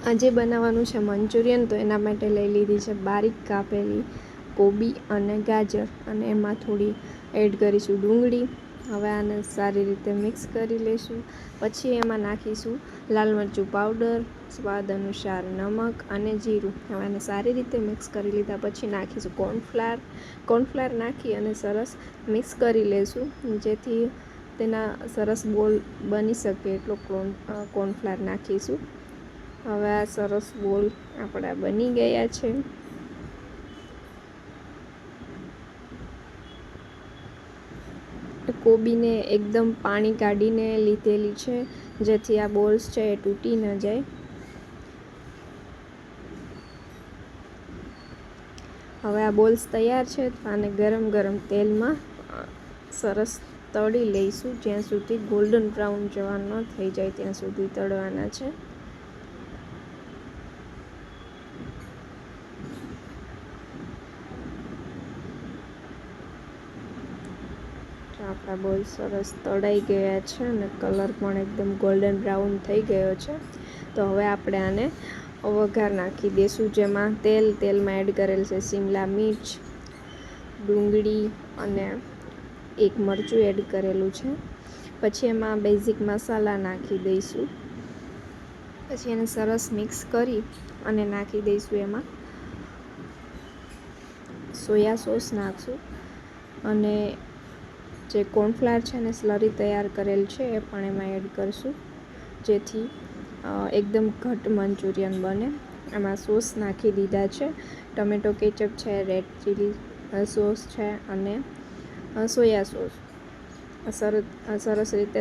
આજે બનાવવાનું છે મંચુરિયન, તો એના માટે લઈ લીધી છે બારીક કાપેલી કોબી અને ગાજર, અને એમાં થોડી એડ કરીશું ડુંગળી. હવે આને સારી રીતે મિક્સ કરી લઈશું. પછી એમાં નાખીશું લાલ મરચું પાવડર, સ્વાદ અનુસાર નમક અને જીરું. હવે આને સારી રીતે મિક્સ કરી લીધા પછી નાખીશું કોર્નફ્લાવર નાખી અને સરસ મિક્સ કરી લઈશું, જેથી તેના સરસ બોલ બની શકે એટલો કોર્નફ્લાવર નાખીશું. હવે આ સરસ બોલ આપણા બની ગયા છે. કોબીને એકદમ પાણી કાઢીને લીધેલી છે, જેથી આ બોલ્સ છે એ તૂટી ન જાય. હવે આ બોલ્સ તૈયાર છે, તો આને ગરમ તેલમાં સરસ તળી લઈશું, જ્યાં સુધી ગોલ્ડન બ્રાઉન જેવા ન થઈ જાય ત્યાં સુધી તળવાના છે. આપણા બોલ સરસ તળાઈ ગયા છે અને કલર પણ એકદમ ગોલ્ડન બ્રાઉન થઈ ગયો છે. તો હવે આપણે આને વઘાર નાખી દઈશું, જેમાં તેલમાં એડ કરેલ છે શિમલા મિર્ચ, ડુંગળી અને એક મરચું એડ કરેલું છે. પછી એમાં બેઝિક મસાલા નાખી દઈશું. પછી એને સરસ મિક્સ કરી અને નાખી દઈશું એમાં સોયા સોસ નાખશું, અને જે કોર્નફ્લાવર છે ને સ્લરી તૈયાર કરેલ છે એ પણ એમાં એડ કરશું, જેથી એકદમ ઘટ મંચુરિયન બને. એમાં સોસ નાખી દીધા છે, ટમેટો કેચઅપ છે, રેડ ચીલી સોસ છે અને સોયા સોસ. સરસ રીતે